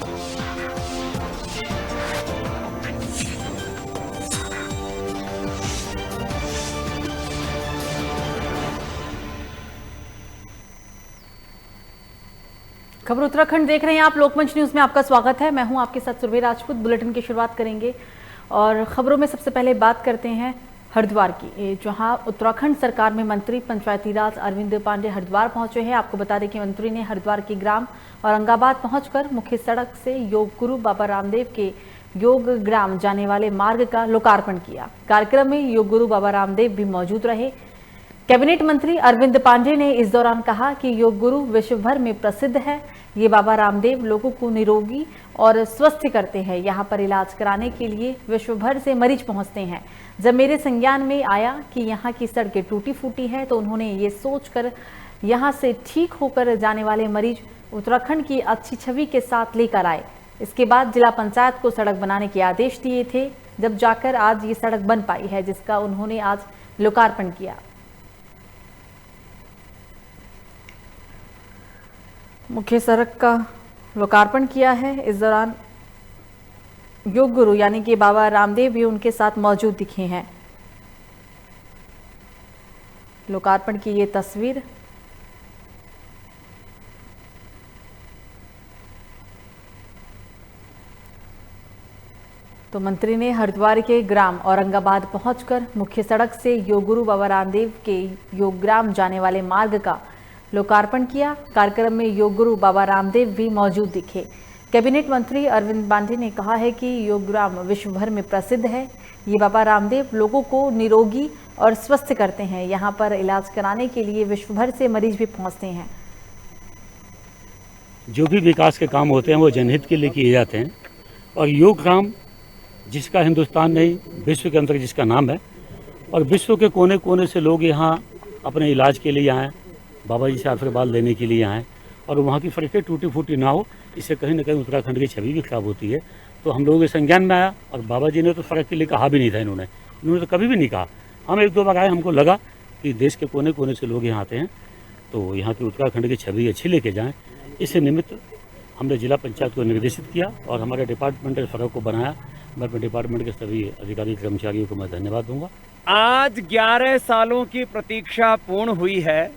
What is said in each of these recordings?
खबर उत्तराखंड देख रहे हैं आप। लोकमंच न्यूज में आपका स्वागत है। मैं हूं आपके साथ सुरभि राजपूत। बुलेटिन की शुरुआत करेंगे और खबरों में सबसे पहले बात करते हैं हरिद्वार की, जहां उत्तराखंड सरकार में मंत्री पंचायती राज अरविंद पांडे हरिद्वार पहुंचे हैं। आपको बता दें कि मंत्री ने हरिद्वार के ग्राम औरंगाबाद पहुंचकर मुख्य सड़क से योग गुरु बाबा रामदेव के योग ग्राम जाने वाले मार्ग का लोकार्पण किया। कार्यक्रम में योग गुरु बाबा रामदेव भी मौजूद रहे। कैबिनेट मंत्री अरविंद पांडे ने इस दौरान कहा कि योग गुरु विश्व भर में प्रसिद्ध है। ये बाबा रामदेव लोगों को निरोगी और स्वस्थ करते हैं। यहाँ पर इलाज कराने के लिए विश्व भर से मरीज पहुंचते हैं। जब मेरे संज्ञान में आया कि यहाँ की सड़कें टूटी फूटी है तो उन्होंने ये सोचकर यहाँ से ठीक होकर जाने वाले मरीज उत्तराखंड की अच्छी छवि के साथ लेकर आए। इसके बाद जिला पंचायत को सड़क बनाने के आदेश दिए थे, जब जाकर आज ये सड़क बन पाई है, जिसका उन्होंने आज लोकार्पण किया। मुख्य सड़क का लोकार्पण किया है। इस दौरान योग गुरु यानी कि बाबा रामदेव भी उनके साथ मौजूद दिखे हैं। लोकार्पण की ये तस्वीर तो मंत्री ने हरिद्वार के ग्राम औरंगाबाद पहुंचकर मुख्य सड़क से योग गुरु बाबा रामदेव के योग ग्राम जाने वाले मार्ग का लोकार्पण किया। कार्यक्रम में योग गुरु बाबा रामदेव भी मौजूद दिखे। कैबिनेट मंत्री अरविंद पांडे ने कहा है कि योग ग्राम विश्व भर में प्रसिद्ध है। ये बाबा रामदेव लोगों को निरोगी और स्वस्थ करते हैं। यहाँ पर इलाज कराने के लिए विश्व भर से मरीज भी पहुँचते हैं। जो भी विकास के काम होते हैं वो जनहित के लिए किए जाते हैं और योग ग्राम जिसका हिंदुस्तान नहीं विश्व के अंदर जिसका नाम है और विश्व के कोने कोने से लोग यहाँ अपने इलाज के लिए आए, बाबा जी से आशीर्वाद लेने के लिए आए और वहाँ की सड़कें टूटी फूटी ना हो, इससे कहीं ना कहीं उत्तराखंड की छवि भी खराब होती है। तो हम लोगों के संज्ञान में आया और बाबा जी ने तो सड़क के लिए कहा भी नहीं था। इन्होंने तो कभी भी नहीं कहा। हम एक दो बार आए, हमको लगा कि देश के कोने कोने से लोग यहाँ आते हैं तो यहाँ की उत्तराखंड की छवि अच्छी लेके जाएँ। इस निमित्त हमने जिला पंचायत को निर्देशित किया और हमारे डिपार्टमेंट ने सड़क को बनाया। मैं अपने डिपार्टमेंट के सभी अधिकारी कर्मचारियों को मैं धन्यवाद दूंगा। आज 11 सालों की प्रतीक्षा पूर्ण हुई है।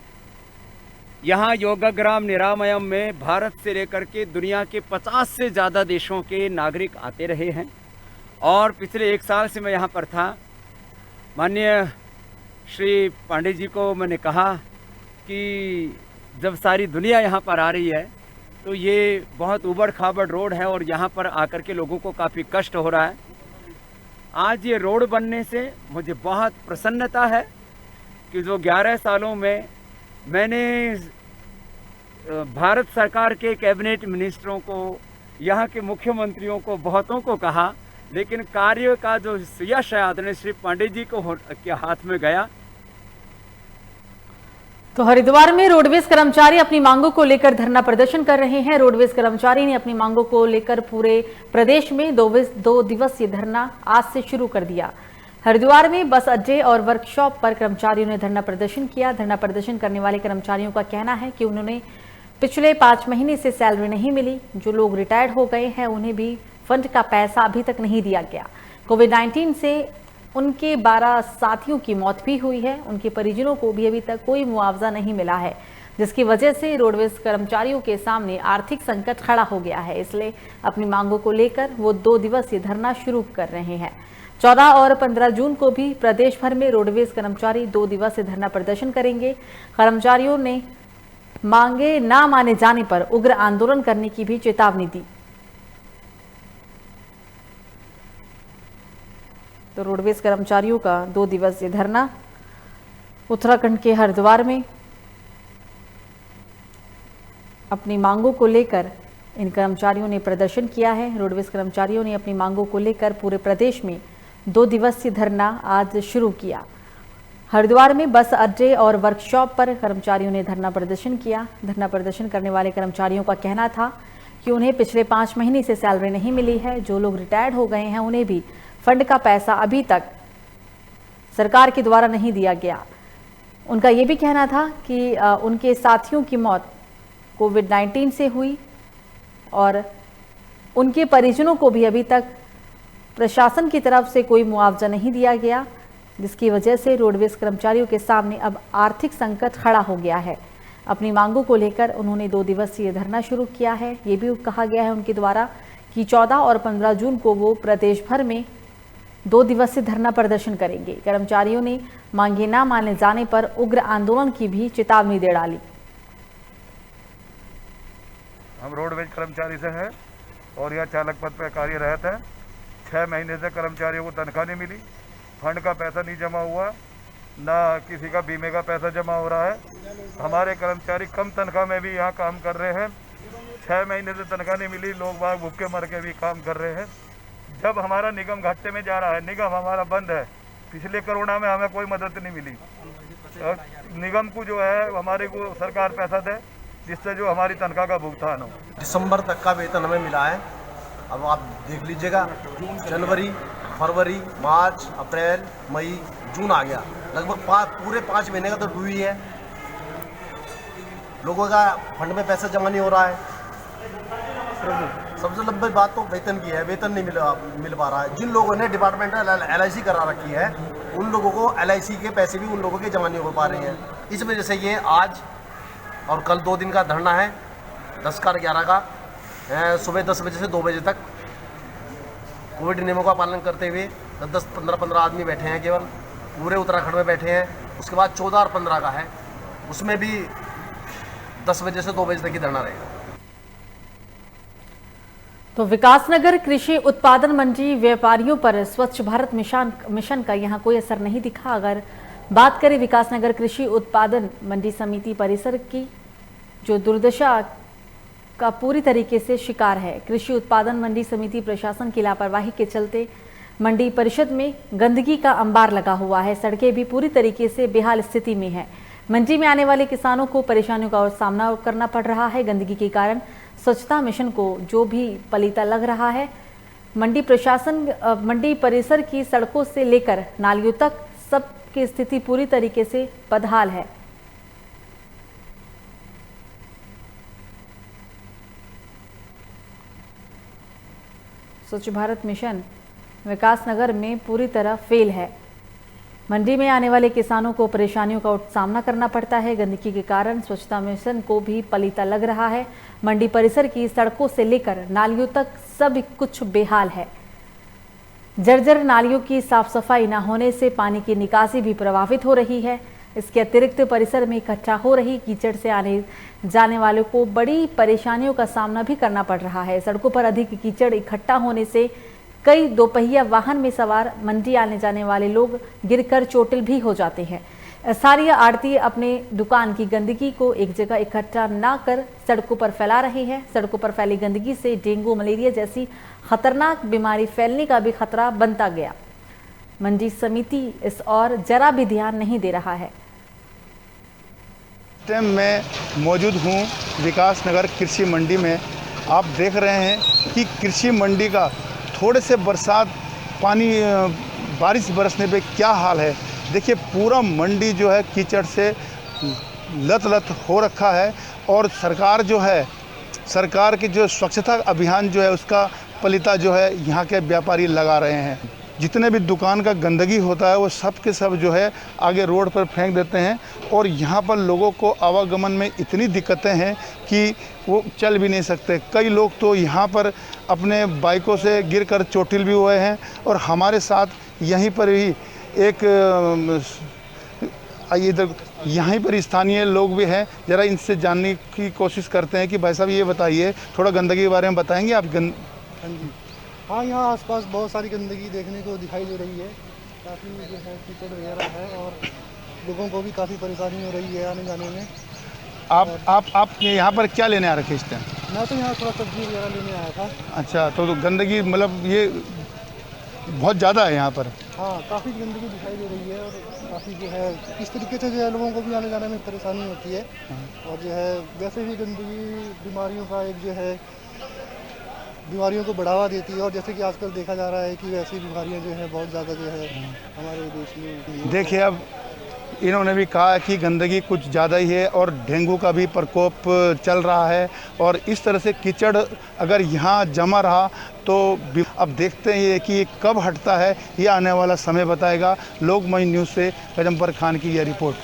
यहाँ योगाग्राम निरामयम में भारत से लेकर के दुनिया के 50 से ज़्यादा देशों के नागरिक आते रहे हैं और पिछले 1 साल से मैं यहाँ पर था। माननीय श्री पांडे जी को मैंने कहा कि जब सारी दुनिया यहाँ पर आ रही है तो ये बहुत उबड़ खाबड़ रोड है और यहाँ पर आकर के लोगों को काफ़ी कष्ट हो रहा है। आज ये रोड बनने से मुझे बहुत प्रसन्नता है कि जो 11 सालों में मैंने भारत सरकार के कैबिनेट मिनिस्टरों को, यहाँ के मुख्यमंत्रियों को, बहुतों को कहा, लेकिन कार्य का जो यश है आदरणीय श्री पांडे जी के हाथ में गया। तो हरिद्वार में रोडवेज कर्मचारी अपनी मांगों को लेकर धरना प्रदर्शन कर रहे हैं। रोडवेज कर्मचारी ने अपनी मांगों को लेकर पूरे प्रदेश में 2 दिवसीय धरना आज से शुरू कर दिया। हरिद्वार में बस अड्डे और वर्कशॉप पर कर्मचारियों ने धरना प्रदर्शन किया। धरना प्रदर्शन करने वाले कर्मचारियों का कहना है कि उन्होंने पिछले 5 महीने से सैलरी नहीं मिली। जो लोग रिटायर्ड हो गए हैं उन्हें भी फंड का पैसा अभी तक नहीं दिया गया। कोविड-19 से उनके 12 साथियों की मौत भी हुई है। उनके परिजनों को भी अभी तक कोई मुआवजा नहीं मिला है, जिसकी वजह से रोडवेज कर्मचारियों के सामने आर्थिक संकट खड़ा हो गया है। इसलिए अपनी मांगों को लेकर वो 2 दिवसीय धरना शुरू कर रहे हैं। 14 और 15 जून को भी प्रदेश भर में रोडवेज कर्मचारी 2 दिवसीय धरना प्रदर्शन करेंगे। कर्मचारियों ने मांगे ना माने जाने पर उग्र आंदोलन करने की भी चेतावनी दी। तो रोडवेज कर्मचारियों का 2 दिवसीय धरना उत्तराखंड के हरिद्वार में अपनी मांगों को लेकर इन कर्मचारियों ने प्रदर्शन किया है। रोडवेज कर्मचारियों ने अपनी मांगों को लेकर पूरे प्रदेश में 2 दिवसीय धरना आज शुरू किया। हरिद्वार में बस अड्डे और वर्कशॉप पर कर्मचारियों ने धरना प्रदर्शन किया। धरना प्रदर्शन करने वाले कर्मचारियों का कहना था कि उन्हें पिछले 5 महीने से सैलरी नहीं मिली है। जो लोग रिटायर्ड हो गए हैं उन्हें भी फंड का पैसा अभी तक सरकार के द्वारा नहीं दिया गया। उनका ये भी कहना था कि उनके साथियों की मौत कोविड-19 से हुई और उनके परिजनों को भी अभी तक प्रशासन की तरफ से कोई मुआवजा नहीं दिया गया, जिसकी वजह से रोडवेज कर्मचारियों के सामने अब आर्थिक संकट खड़ा हो गया है। अपनी मांगों को लेकर उन्होंने 2 दिवसीय धरना शुरू किया है। ये भी कहा गया है उनके द्वारा कि 14 और 15 जून को वो प्रदेश भर में 2 दिवसीय धरना प्रदर्शन करेंगे। कर्मचारियों ने मांगे न माने जाने पर उग्र आंदोलन की भी चेतावनी दे डाली। हम रोडवेज कर्मचारी से हैं और यह चालक पद पर कार्यरत है। 6 महीने से कर्मचारियों को तनख्वाह नहीं मिली, फंड का पैसा नहीं जमा हुआ, ना किसी का बीमे का पैसा जमा हो रहा है। हमारे कर्मचारी कम तनख्वाह में भी यहाँ काम कर रहे हैं। 6 महीने से तनख्वाह नहीं मिली, लोग बाग भूखे मर के भी काम कर रहे हैं। जब हमारा निगम घाटे में जा रहा है, निगम हमारा बंद है, पिछले कोरोना में हमें कोई मदद नहीं मिली। और निगम को जो है हमारे को सरकार पैसा दे जिससे जो हमारी तनख्वाह का भुगतान हो। दिसंबर तक का वेतन हमें मिला है। अब आप देख लीजिएगा, जनवरी, फरवरी, मार्च, अप्रैल, मई, जून आ गया, लगभग पूरे 5 महीने का तो ड्यू ही है। लोगों का फंड में पैसा जमा नहीं हो रहा है। सबसे लंबी बात तो वेतन की है, वेतन नहीं मिल पा रहा है। जिन लोगों ने डिपार्टमेंटल LIC करा रखी है, उन लोगों को LIC के पैसे भी उन लोगों के जमा नहीं हो पा रहे हैं। इस वजह से ये आज और कल 2 दिन का धरना है, 10 का 11 का, सुबह 10 बजे से 2 बजे तक। कोविड नियमों का पालन करते हुए 10, 15 आदमी बैठे हैं, केवल पूरे उत्तराखंड में बैठे हैं। उसके बाद 14 और 15 का है, उसमें भी 10 बजे से 2 बजे तक ही धरना रहेगा। तो विकासनगर कृषि उत्पादन मंडी व्यापारियों पर स्वच्छ भारत मिशन का यहाँ कोई असर नहीं दिखा। अगर बात करें विकासनगर कृषि उत्पादन मंडी समिति परिसर की, जो दुर्दशा का पूरी तरीके से शिकार है। कृषि उत्पादन मंडी समिति प्रशासन की लापरवाही के चलते मंडी परिषद में गंदगी का अंबार लगा हुआ है। सड़कें भी पूरी तरीके से बेहाल स्थिति में है। मंडी में आने वाले किसानों को परेशानियों का सामना करना पड़ रहा है। गंदगी के कारण स्वच्छता मिशन को जो भी पलीता लग रहा है। मंडी प्रशासन मंडी परिसर की सड़कों से लेकर नालियों तक सब की स्थिति पूरी तरीके से बदहाल है। स्वच्छ भारत मिशन विकासनगर में पूरी तरह फेल है। मंडी में आने वाले किसानों को परेशानियों का सामना करना पड़ता है। गंदगी के कारण स्वच्छता मिशन को भी पलीता लग रहा है। मंडी परिसर की सड़कों से लेकर नालियों तक सब कुछ बेहाल है। जर्जर नालियों की साफ सफाई न होने से पानी की निकासी भी प्रभावित हो रही है। इसके अतिरिक्त परिसर में इकट्ठा हो रही कीचड़ से आने जाने वालों को बड़ी परेशानियों का सामना भी करना पड़ रहा है। सड़कों पर अधिक कीचड़ इकट्ठा होने से कई दोपहिया वाहन में सवार मंडी आने जाने वाले लोग गिरकर चोटिल भी हो जाते हैं। सारी आड़ती अपने दुकान की गंदगी को एक जगह इकट्ठा ना कर सड़कों पर फैला रही है। सड़कों पर फैली गंदगी से डेंगू, मलेरिया जैसी खतरनाक बीमारी फैलने का भी खतरा बनता गया। मंडी समिति इस और जरा भी ध्यान नहीं दे रहा है। टाइम मैं मौजूद हूँ विकासनगर कृषि मंडी में। आप देख रहे हैं कि कृषि मंडी का थोड़े से बरसात पानी बारिश बरसने पे क्या हाल है। देखिए पूरा मंडी जो है कीचड़ से लत हो रखा है। और सरकार जो है, सरकार की जो स्वच्छता अभियान जो है उसका पलीता जो है यहाँ के व्यापारी लगा रहे हैं। जितने भी दुकान का गंदगी होता है वो सब के सब जो है आगे रोड पर फेंक देते हैं। और यहाँ पर लोगों को आवागमन में इतनी दिक्कतें हैं कि वो चल भी नहीं सकते। कई लोग तो यहाँ पर अपने बाइकों से गिरकर चोटिल भी हुए हैं। और हमारे साथ यहीं पर ही एक इधर यहीं पर स्थानीय लोग भी हैं। ज़रा इनसे जानने की कोशिश करते हैं कि भाई साहब ये बताइए, थोड़ा गंदगी के बारे में बताएंगे आप? हाँ, यहाँ आसपास बहुत सारी गंदगी देखने को दिखाई दे रही है। काफ़ी जो है कीचड़ वगैरह है और लोगों को भी काफ़ी परेशानी हो रही है आने जाने में। आप यहाँ पर क्या लेने आ रखे इस टाइम? मैं तो यहाँ थोड़ा सब्जी वगैरह लेने आया था। अच्छा, तो गंदगी मतलब ये बहुत ज़्यादा है यहाँ पर? हाँ, काफ़ी गंदगी दिखाई दे रही है और काफ़ी जो है इस तरीके से जो है लोगों को भी आने जाने में परेशानी होती है। और जो है वैसे भी गंदगी बीमारियों का एक जो है बीमारियों को बढ़ावा देती है। और जैसे कि आजकल देखा जा रहा है कि वैसी बीमारियां जो है बहुत ज़्यादा जो है हमारे देश में। देखिए अब इन्होंने भी कहा कि गंदगी कुछ ज़्यादा ही है और डेंगू का भी प्रकोप चल रहा है और इस तरह से कीचड़ अगर यहाँ जमा रहा तो अब देखते हैं कि कब हटता है, ये आने वाला समय बताएगा। लोकमय न्यूज़ से गजम्बर खान की यह रिपोर्ट।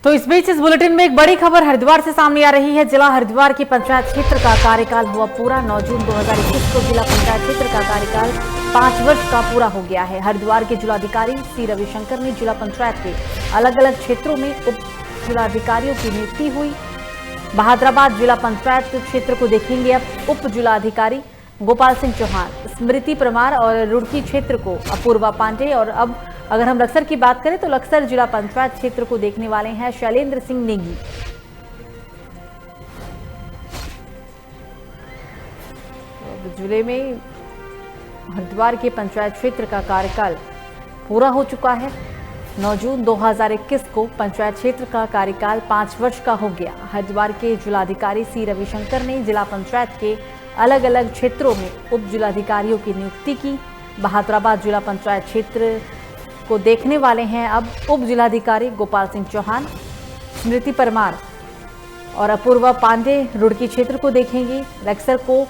तो इस बीच इस बुलेटिन में एक बड़ी खबर हरिद्वार से सामने आ रही है। जिला हरिद्वार की पंचायत क्षेत्र का कार्यकाल हुआ पूरा। 9 जून 2021 को जिला पंचायत क्षेत्र का कार्यकाल 5 वर्ष का पूरा हो गया है। हरिद्वार के जिलाधिकारी सी रविशंकर ने जिला पंचायत के अलग अलग क्षेत्रों में उप जिलाधिकारियों की नियुक्ति हुई। बहादुराबाद जिला पंचायत क्षेत्र को देखेंगे अब उप जिलाधिकारी गोपाल सिंह चौहान, स्मृति परमार और रुड़की क्षेत्र को अपूर्वा पांडे। और अब अगर हम लक्सर की बात करें तो लक्सर जिला पंचायत क्षेत्र को देखने वाले हैं शैलेंद्र सिंह नेगी। तो जिले में हरिद्वार के पंचायत क्षेत्र का कार्यकाल पूरा हो चुका है। 9 जून 2021 को पंचायत क्षेत्र का कार्यकाल 5 वर्ष का हो गया। हरिद्वार के जिलाधिकारी सी रविशंकर ने जिला पंचायत के अलग अलग क्षेत्रों में उप जिलाधिकारियों की नियुक्ति की। बहादुराबाद जिला पंचायत क्षेत्र को देखने वाले हैं अब उप जिलाधिकारी गोपाल सिंह चौहान, स्मृति परमार और अपूर्वा पांडे रुड़की क्षेत्र को देखेंगे। लक्सर को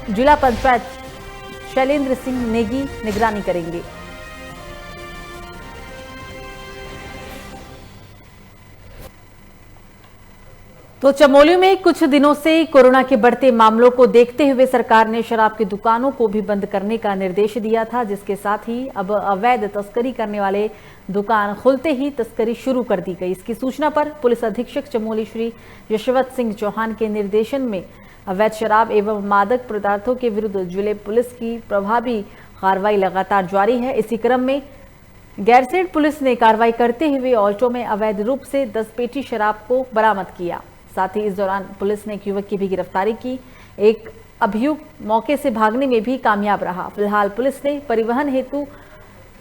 जिला पंचायत शैलेंद्र सिंह नेगी निगरानी करेंगे। तो चमोली में कुछ दिनों से कोरोना के बढ़ते मामलों को देखते हुए सरकार ने शराब की दुकानों को भी बंद करने का निर्देश दिया था, जिसके साथ ही अब अवैध तस्करी करने वाले दुकान खुलते ही तस्करी शुरू कर दी गई। इसकी सूचना पर पुलिस अधीक्षक चमोली श्री यशवंत सिंह चौहान के निर्देशन में अवैध शराब एवं मादक पदार्थों के विरुद्ध जिले पुलिस की प्रभावी कार्रवाई लगातार जारी है। इसी क्रम में गैरसैंण पुलिस ने कार्रवाई करते हुए ऑल्टो में अवैध रूप से 10 पेटी शराब को बरामद किया। साथ ही इस दौरान पुलिस ने एक युवक की भी गिरफ्तारी की। एक अभियुक्त मौके से भागने में भी कामयाब रहा। फिलहाल पुलिस ने परिवहन हेतु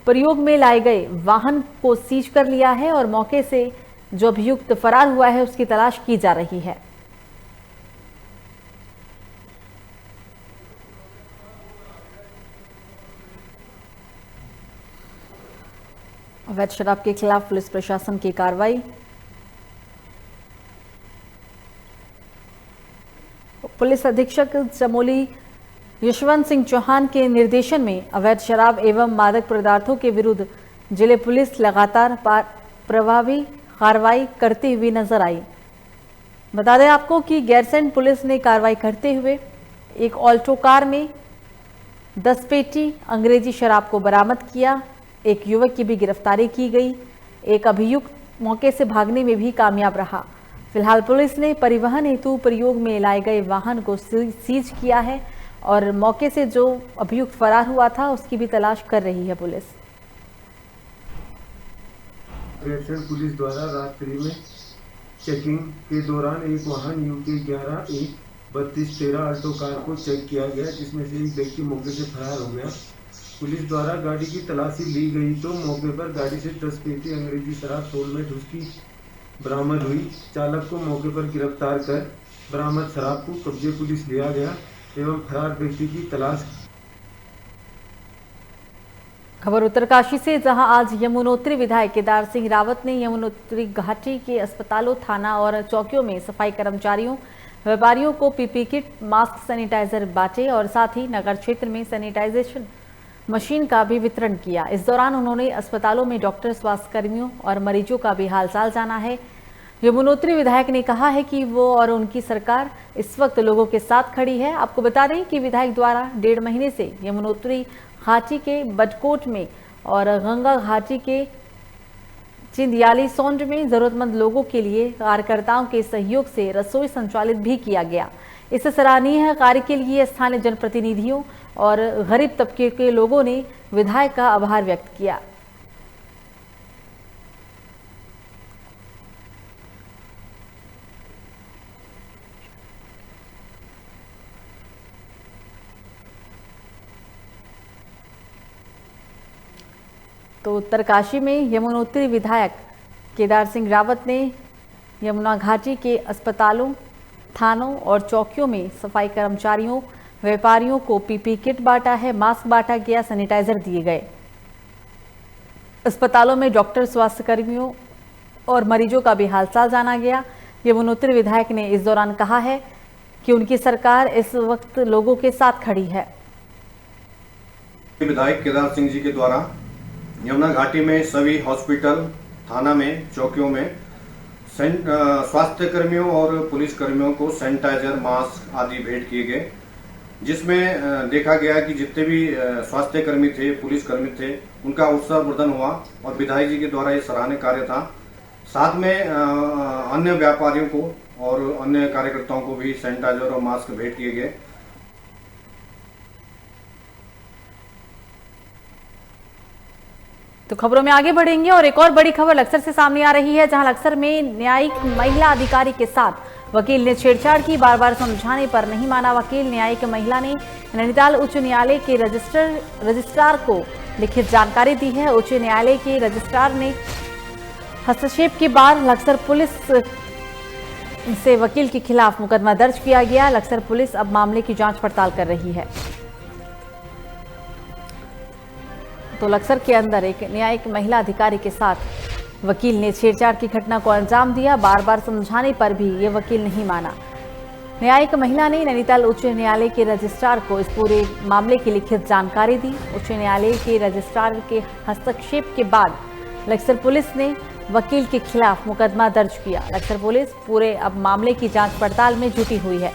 प्रयोग में लाए गए वाहन को सीज कर लिया है और मौके से जो अभियुक्त फरार हुआ है उसकी तलाश की जा रही है। अवैध शराब के खिलाफ पुलिस प्रशासन की कार्रवाई। पुलिस अधीक्षक चमोली यशवंत सिंह चौहान के निर्देशन में अवैध शराब एवं मादक पदार्थों के विरुद्ध जिले पुलिस लगातार प्रभावी कार्रवाई करती हुई नजर आई। बता दें आपको कि गैरसैंण पुलिस ने कार्रवाई करते हुए एक ऑल्टो कार में 10 पेटी अंग्रेजी शराब को बरामद किया। एक युवक की भी गिरफ्तारी की गई। एक अभियुक्त मौके से भागने में भी कामयाब रहा। फिलहाल पुलिस ने परिवहन हेतु प्रयोग में लाए गए वाहन को सीज किया है और मौके से जो अभियुक्त फरार हुआ था उसकी भी तलाश कर रही है पुलिस। गैरसैंण पुलिस द्वारा रात्रि में चेकिंग के दौरान एक वाहन UK 11-1-32-13 ऑल्टो कार को चेक किया गया, जिसमें से एक व्यक्ति मौके से फरार हो गया। पुलिस द्वारा गाड़ी की तलाशी ली गई तो मौके पर गाड़ी से 10 पेटी अंग्रेजी शराब 16 में ढुसकी बरामद हुई। चालक को मौके पर गिरफ्तार कर बरामद शराब को कब्जे पुलिस लिया गया एवं फरार व्यक्ति की तलाश। खबर उत्तरकाशी से, जहां आज यमुनोत्री विधायक केदार सिंह रावत ने यमुनोत्री घाटी के अस्पतालों, थाना और चौकियों में सफाई कर्मचारियों, व्यापारियों को पीपी किट, मास्क, सैनिटाइजर बांटे और साथ ही नगर क्षेत्र में सैनिटाइजेशन मशीन का भी वितरण किया। इस दौरान उन्होंने अस्पतालों में डॉक्टर, स्वास्थ्य कर्मियों और मरीजों का भी हालचाल जाना है। यमुनोत्री विधायक ने कहा है कि वो और उनकी सरकार इस वक्त लोगों के साथ खड़ी है। आपको बता दें कि विधायक द्वारा 1.5 महीने से यमुनोत्री घाटी के बटकोट में और गंगा घाटी के चिंदियाली सौंड में जरूरतमंद लोगों के लिए कार्यकर्ताओं के सहयोग से रसोई संचालित भी किया गया। इस सराहनीय कार्य के लिए स्थानीय जनप्रतिनिधियों और गरीब तबके के लोगों ने विधायक का आभार व्यक्त किया। तो उत्तरकाशी में यमुनोत्री विधायक केदार सिंह रावत ने यमुना घाटी के अस्पतालों, थानों और चौकियों में सफाई कर्मचारियों, व्यापारियों को पीपी किट बांटा है, मास्क बांटा गया, सैनिटाइजर दिए गए। अस्पतालों में डॉक्टर, स्वास्थ्य कर्मियों और मरीजों का भी हालचाल जाना गया। यमुनोत्री विधायक ने इस दौरान कहा है कि उनकी सरकार इस वक्त लोगों के साथ खड़ी है। विधायक केदार सिंह जी के द्वारा यमुना घाटी में सभी हॉस्पिटल, थाना में, चौकियों में स्वास्थ्य कर्मियों और पुलिस कर्मियों को सैनिटाइजर, मास्क आदि भेंट किए गए, जिसमें देखा गया कि जितने भी स्वास्थ्य कर्मी थे, पुलिस कर्मी थे, उनका उत्साहवर्धन हुआ और विधायक जी के द्वारा ये सराहनीय कार्य था। साथ में अन्य व्यापारियों को और अन्य कार्यकर्ताओं को भी सैनिटाइजर और मास्क भेंट किए गए। तो खबरों में आगे बढ़ेंगे और एक और बड़ी खबर लक्सर से सामने आ रही है, जहां लक्सर में न्यायिक महिला अधिकारी के साथ वकील ने छेड़छाड़ की। बार बार समझाने पर नहीं माना वकील। न्यायिक महिला ने नैनीताल उच्च न्यायालय के रजिस्ट्रार को लिखित जानकारी दी है। उच्च न्यायालय के रजिस्ट्रार ने हस्तक्षेप के बाद लक्सर पुलिस से वकील के खिलाफ मुकदमा दर्ज किया गया। लक्सर पुलिस अब मामले की जांच पड़ताल कर रही है। तो लक्सर के अंदर एक न्यायिक महिला अधिकारी के साथ वकील ने छेड़छाड़ की घटना को अंजाम दिया। बार बार समझाने पर भी ये वकील नहीं माना। न्यायिक महिला ने नैनीताल उच्च न्यायालय के रजिस्ट्रार को इस पूरे मामले की लिखित जानकारी दी। उच्च न्यायालय के रजिस्ट्रार के हस्तक्षेप के बाद लक्सर पुलिस ने वकील के खिलाफ मुकदमा दर्ज किया। लक्सर पुलिस पूरे अब मामले की जांच पड़ताल में जुटी हुई है।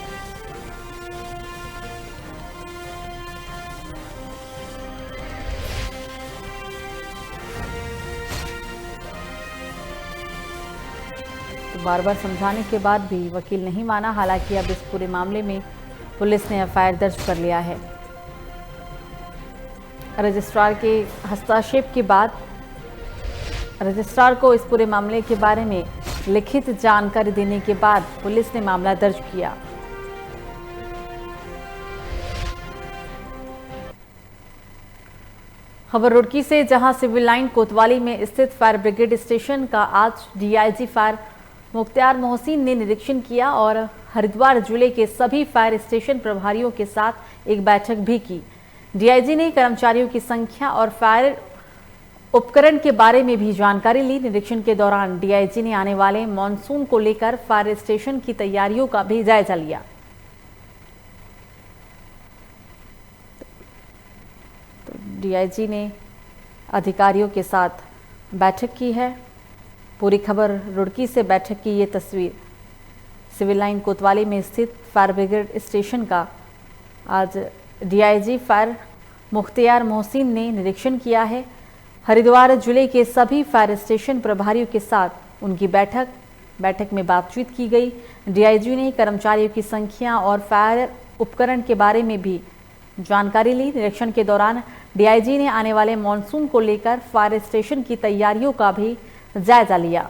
तो बार बार समझाने के बाद भी वकील नहीं माना। हालांकि अब इस पूरे मामले में पुलिस ने एफआईआर दर्ज कर लिया है। रजिस्ट्रार के हस्तक्षेप के बाद रजिस्ट्रार को इस पूरे मामले के बारे में लिखित जानकारी देने के बाद पुलिस ने मामला दर्ज किया। खबर रुड़की से, जहां सिविल लाइन कोतवाली में स्थित फायर ब्रिगेड स्टेशन का आज डीआईजी फायर मुख्तियार मोहसिन ने निरीक्षण किया और हरिद्वार जिले के सभी फायर स्टेशन प्रभारियों के साथ एक बैठक भी की। डीआईजी ने कर्मचारियों की संख्या और फायर उपकरण के बारे में भी जानकारी ली। निरीक्षण के दौरान डीआईजी ने आने वाले मॉनसून को लेकर फायर स्टेशन की तैयारियों का भी जायजा लिया। तो डीआईजी ने अधिकारियों के साथ बैठक की है। पूरी खबर रुड़की से बैठक की ये तस्वीर। सिविल लाइन कोतवाली में स्थित फायर ब्रिगेड स्टेशन का आज डीआईजी फायर मुख्तियार मोहसिन ने निरीक्षण किया है। हरिद्वार जिले के सभी फायर स्टेशन प्रभारियों के साथ उनकी बैठक में बातचीत की गई। डीआईजी ने कर्मचारियों की संख्या और फायर उपकरण के बारे में भी जानकारी ली। निरीक्षण के दौरान डीआईजी ने आने वाले मॉनसून को लेकर फायर स्टेशन की तैयारियों का भी जायजा लिया।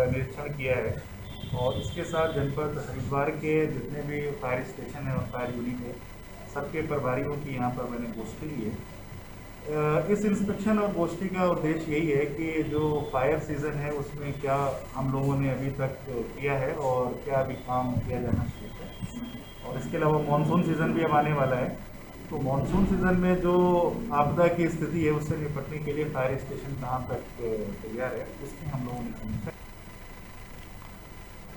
निरीक्षण किया है और इसके साथ जनपद हरिद्वार के जितने भी फायर स्टेशन है और फायर यूनिट है, सबके प्रभारियों की यहाँ पर मैंने गोष्ठी ली है। इस इंस्पेक्शन और गोष्ठी का उद्देश्य यही है कि जो फायर सीज़न है उसमें क्या हम लोगों ने अभी तक किया है और क्या अभी काम किया जाना चाहिए है। और इसके अलावा मानसून सीज़न भी अब आने वाला है, तो मानसून सीज़न में जो आपदा की स्थिति है उससे निपटने के लिए फायर स्टेशन कहाँ तक तैयार है, उसकी हम लोगों ने समीक्षा।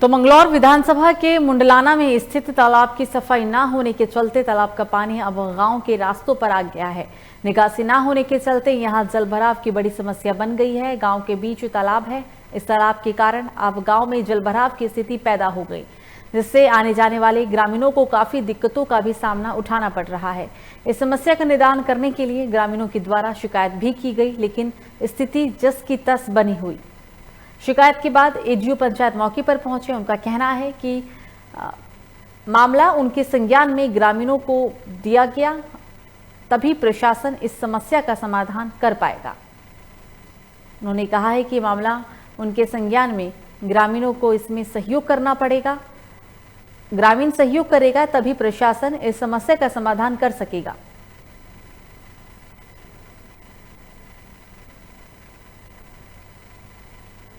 तो मंगलौर विधानसभा के मुंडलाना में स्थित तालाब की सफाई न होने के चलते तालाब का पानी अब गांव के रास्तों पर आ गया है। निकासी न होने के चलते यहां जलभराव की बड़ी समस्या बन गई है। गांव के बीच तालाब है। इस तालाब के कारण अब गांव में जलभराव की स्थिति पैदा हो गई, जिससे आने जाने वाले ग्रामीणों को काफी दिक्कतों का भी सामना उठाना पड़ रहा है। इस समस्या का निदान करने के लिए ग्रामीणों के द्वारा शिकायत भी की गई, लेकिन स्थिति जस की तस बनी हुई। शिकायत के बाद एडीओ पंचायत मौके पर पहुंचे। उनका कहना है कि मामला उनके संज्ञान में ग्रामीणों को दिया गया, तभी प्रशासन इस समस्या का समाधान कर पाएगा। उन्होंने कहा है कि मामला उनके संज्ञान में, ग्रामीणों को इसमें सहयोग करना पड़ेगा। ग्रामीण सहयोग करेगा तभी प्रशासन इस समस्या का समाधान कर सकेगा।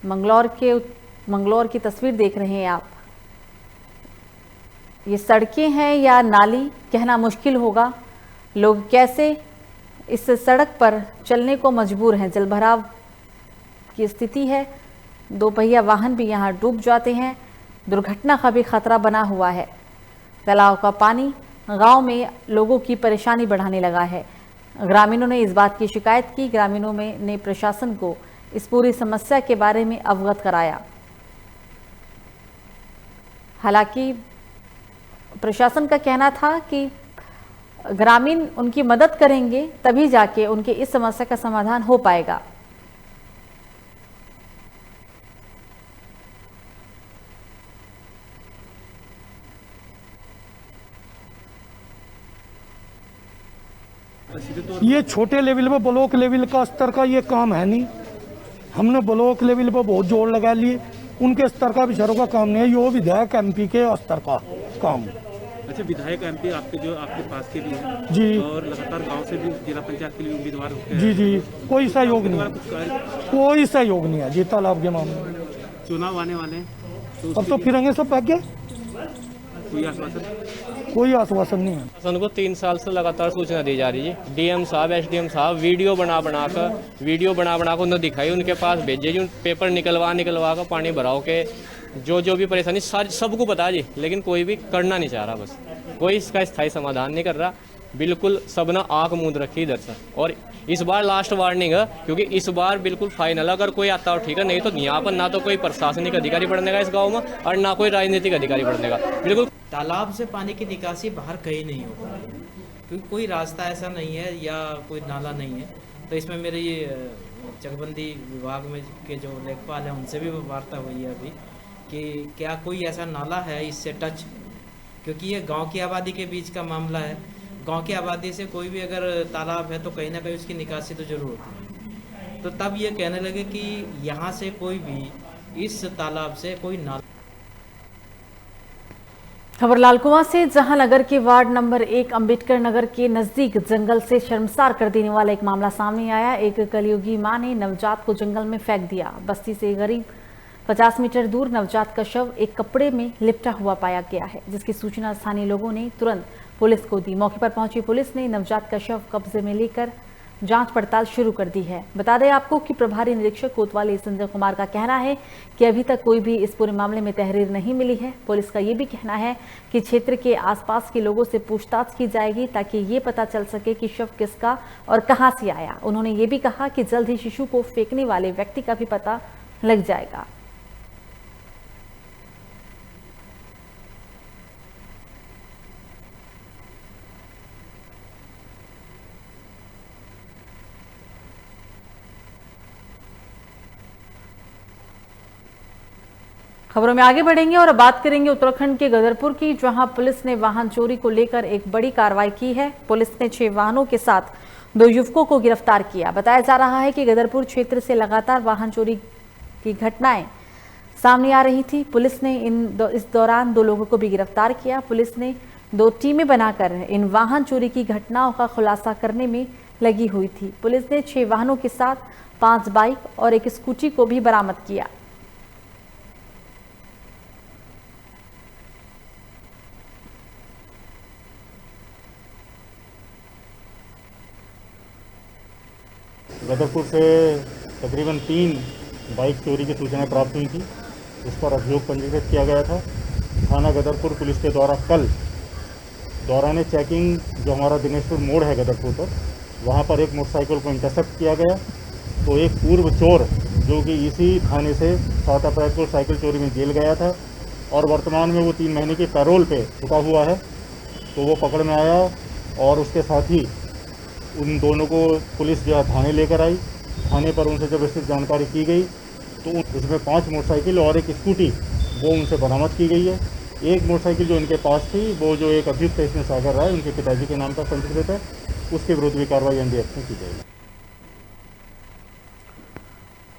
मंगलौर के मंगलौर की तस्वीर देख रहे हैं आप। ये सड़कें हैं या नाली कहना मुश्किल होगा। लोग कैसे इस सड़क पर चलने को मजबूर हैं। जलभराव की स्थिति है, दोपहिया वाहन भी यहाँ डूब जाते हैं। दुर्घटना का भी खतरा बना हुआ है। तालाब का पानी गांव में लोगों की परेशानी बढ़ाने लगा है। ग्रामीणों ने इस बात की शिकायत की। ग्रामीणों ने प्रशासन को इस पूरी समस्या के बारे में अवगत कराया। हालांकि प्रशासन का कहना था कि ग्रामीण उनकी मदद करेंगे तभी जाके उनके इस समस्या का समाधान हो पाएगा। ये छोटे लेवल पे ब्लॉक लेवल का स्तर का ये काम है नहीं। हमने ब्लॉक लेवल पे बहुत जोर लगा लिए, उनके स्तर का विचारों का काम नहीं है। ये विधायक एमपी के स्तर का काम। अच्छा, विधायक एमपी आपके जो आपके पास के भी हैं जी, और लगातार गांव से भी जिला पंचायत के लिए उम्मीदवार होते हैं। जी जी, कोई सहयोग नहीं है, कोई सहयोग नहीं है जी तालाब के मामले में। चुनाव आने वाले हैं तो अब तो फिरेंगे सब भाग्य, कोई आश्वासन नहीं है। शासन को 3 साल से लगातार सूचना दी जा रही है। डीएम साहब, एसडीएम साहब वीडियो बना बना कर उन्हें दिखाई, उनके पास भेजे जी, पेपर निकलवा कर पानी भराओ के जो भी परेशानी सबको पता जी, लेकिन कोई भी करना नहीं चाह रहा। बस कोई इसका स्थायी समाधान नहीं कर रहा। बिल्कुल सब ना आंख मूंद रखी इधर से। और इस बार लास्ट वार्निंग है, क्योंकि इस बार बिल्कुल फाइनल। अगर कोई आता हो ठीक है, नहीं तो यहाँ पर ना तो कोई प्रशासनिक अधिकारी बढ़ने का इस गाँव में और ना कोई राजनीतिक अधिकारी बढ़ने का। बिल्कुल तालाब से पानी की निकासी बाहर कहीं नहीं हो पा रही, क्योंकि कोई रास्ता ऐसा नहीं है या कोई नाला नहीं है। तो इसमें मेरे ये चकबंदी विभाग में के जो लेखपाल हैं उनसे भी वार्ता हुई है अभी कि क्या कोई ऐसा नाला है इससे टच, क्योंकि ये गांव की आबादी के बीच का मामला है। गांव की आबादी से कोई भी अगर तालाब है तो कहीं ना कहीं उसकी निकासी तो जरूर होती है। तो तब ये कहने लगे कि यहाँ से कोई भी इस तालाब से कोई नाला। खबर लालकुआं से, जहां नगर के वार्ड नंबर 1 अंबेडकर नगर के नजदीक जंगल से शर्मसार कर देने वाला एक मामला सामने आया। एक कलयुगी मां ने नवजात को जंगल में फेंक दिया। बस्ती से करीब 50 मीटर दूर नवजात का शव एक कपड़े में लिपटा हुआ पाया गया है, जिसकी सूचना स्थानीय लोगों ने तुरंत पुलिस को दी। मौके पर पहुंची पुलिस ने नवजात का शव कब्जे में लेकर जांच पड़ताल शुरू कर दी है। बता दें आपको कि प्रभारी निरीक्षक कोतवाली संजय कुमार का कहना है कि अभी तक कोई भी इस पूरे मामले में तहरीर नहीं मिली है। पुलिस का ये भी कहना है कि क्षेत्र के आसपास के लोगों से पूछताछ की जाएगी ताकि ये पता चल सके कि शव किसका और कहां से आया। उन्होंने ये भी कहा कि जल्द ही शिशु को फेंकने वाले व्यक्ति का भी पता लग जाएगा। खबरों में आगे बढ़ेंगे और अब बात करेंगे उत्तराखंड के गदरपुर की, जहां पुलिस ने वाहन चोरी को लेकर एक बड़ी कार्रवाई की है। पुलिस ने 6 वाहनों के साथ 2 युवकों को गिरफ्तार किया। बताया जा रहा है कि गदरपुर क्षेत्र से लगातार वाहन चोरी की घटनाएं सामने आ रही थी। पुलिस ने इस दौरान 2 लोगों को भी गिरफ्तार किया। पुलिस ने 2 टीमें बनाकर इन वाहन चोरी की घटनाओं का खुलासा करने में लगी हुई थी। पुलिस ने 6 वाहनों के साथ 5 बाइक और एक स्कूटी को भी बरामद किया। गदरपुर से तकरीबन 3 बाइक चोरी की सूचनाएं प्राप्त हुई थी। इस पर अभियोग पंजीकृत किया गया था। थाना गदरपुर पुलिस के द्वारा कल दौरान चेकिंग जो हमारा दिनेशपुर मोड़ है गदरपुर पर, वहां पर एक मोटरसाइकिल को इंटरसेप्ट किया गया। तो एक पूर्व चोर जो कि इसी थाने से 7 अप्रैल को साइकिल चोरी में जेल गया था और वर्तमान में वो 3 महीने की पैरोल पे रुका हुआ है, तो वो पकड़ में आया और उसके साथ ही उन दोनों को पुलिस जो है थाने लेकर आई। थाने पर उनसे जब विस्तृत जानकारी की गई तो उसमें 5 मोटरसाइकिल और एक स्कूटी वो उनसे बरामद की गई है। एक मोटरसाइकिल जो इनके पास थी वो जो एक अभियुक्त इसमें सागर राय उनके पिताजी के नाम पर पंजीकृत है, उसके विरुद्ध भी कार्रवाई एनडीएफ में की जाएगी।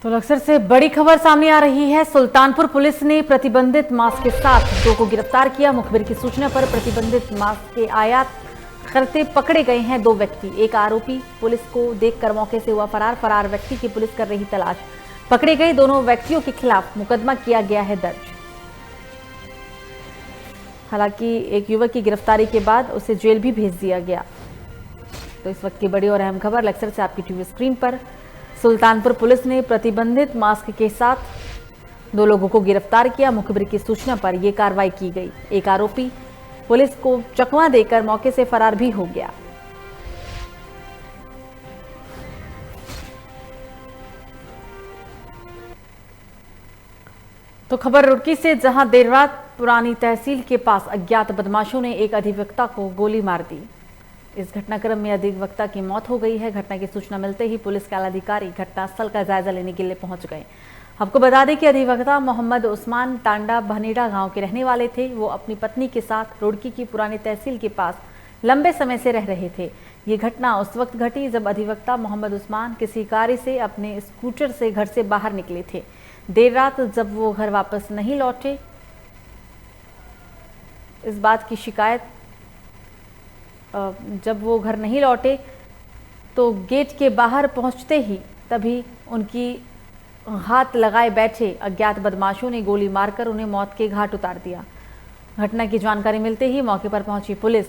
तो अक्सर से बड़ी खबर सामने आ रही है। सुल्तानपुर पुलिस ने प्रतिबंधित मास्क के साथ 2 को गिरफ्तार किया। मुखबिर की सूचना पर प्रतिबंधित मास्क के आयात करते पकड़े गए हैं 2 व्यक्ति। एक आरोपी पुलिस को देखकर मौके से हुआ फरार। फरार व्यक्ति की पुलिस कर रही तलाश। पकड़े गए दोनों व्यक्तियों के खिलाफ मुकदमा किया गया है दर्ज। हालांकि एक युवक की गिरफ्तारी के बाद उसे जेल भी भेज दिया गया। तो इस वक्त की बड़ी और अहम खबर लक्सर से आपकी टीवी स्क्रीन पर। सुल्तानपुर पुलिस ने प्रतिबंधित मास्क के साथ 2 लोगों को गिरफ्तार किया। मुखबिर की सूचना पर यह कार्रवाई की गई। एक आरोपी पुलिस को चकमा देकर मौके से फरार भी हो गया। तो खबर रुड़की से, जहां देर रात पुरानी तहसील के पास अज्ञात बदमाशों ने एक अधिवक्ता को गोली मार दी। इस घटनाक्रम में अधिवक्ता की मौत हो गई है। घटना की सूचना मिलते ही पुलिस के आलाधिकारी घटनास्थल का जायजा लेने के लिए पहुंच गए। आपको बता दें कि अधिवक्ता मोहम्मद उस्मान तांडा भनेड़ा गांव के रहने वाले थे। वो अपनी पत्नी के साथ रुड़की की पुरानी तहसील के पास लंबे समय से रह रहे थे। ये घटना उस वक्त घटी जब अधिवक्ता मोहम्मद उस्मान किसी कार्य से अपने स्कूटर से घर से बाहर निकले थे। देर रात जब वो घर वापस नहीं लौटे, इस बात की शिकायत जब वो घर नहीं लौटे तो गेट के बाहर पहुंचते ही तभी उनकी हाथ लगाए बैठे अज्ञात बदमाशों ने गोली मारकर उन्हें मौत के घाट उतार दिया। घटना की जानकारी मिलते ही मौके पर पहुंची पुलिस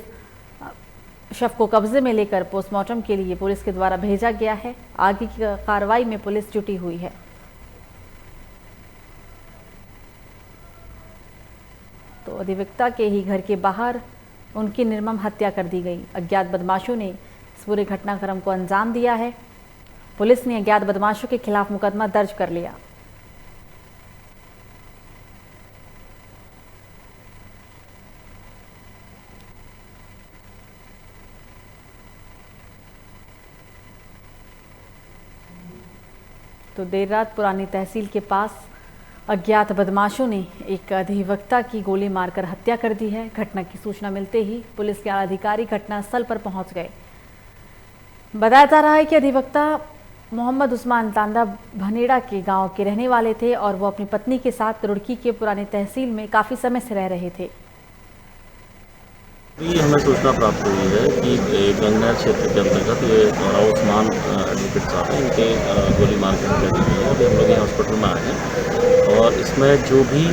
शव को कब्जे में लेकर पोस्टमार्टम के लिए पुलिस के द्वारा भेजा गया है। आगे की कार्रवाई में पुलिस जुटी हुई है। तो अधिवक्ता के ही घर के बाहर उनकी निर्मम हत्या कर दी गई। अज्ञात बदमाशों ने इस पूरे घटनाक्रम को अंजाम दिया है। पुलिस ने अज्ञात बदमाशों के खिलाफ मुकदमा दर्ज कर लिया। तो देर रात पुरानी तहसील के पास अज्ञात बदमाशों ने एक अधिवक्ता की गोली मारकर हत्या कर दी है। घटना की सूचना मिलते ही पुलिस के अधिकारी घटनास्थल पर पहुंच गए। बताया जा रहा है कि अधिवक्ता मोहम्मद उस्मान तांडा भनेड़ा के गांव के रहने वाले थे और वो अपनी पत्नी के साथ रुड़की के पुरानी तहसील में काफ़ी समय से रह रहे थे। हमें सूचना प्राप्त हुई है कि गंगनहर क्षेत्र के अंतर्गत ये उस्मान एडवोकेट साहब हैं, इनके गोली मार के हत्या की गई है। अभी हम लोग यहाँ हॉस्पिटल में आए हैं और इसमें जो भी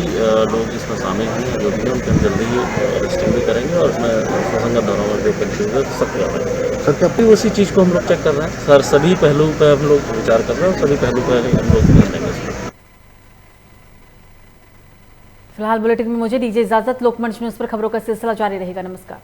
लोग इसमें शामिल हैं, जो भी हैं, उनके हम जल्दी ही अरेस्टिंग भी करेंगे और उसमें ससंगत धाराओं में जो कंफ्यूजन सख्त करेंगे। सर उसी चीज़ को हम लोग चेक कर रहे हैं सर, सभी पहलू पर हम लोग विचार कर रहे हैं और सभी पहलू पर हम लोग ध्यान देंगे। फिलहाल बुलेटिन में मुझे दीजिए इजाजत। लोकमंच न्यूज़ पर खबरों का सिलसिला जारी रहेगा। नमस्कार।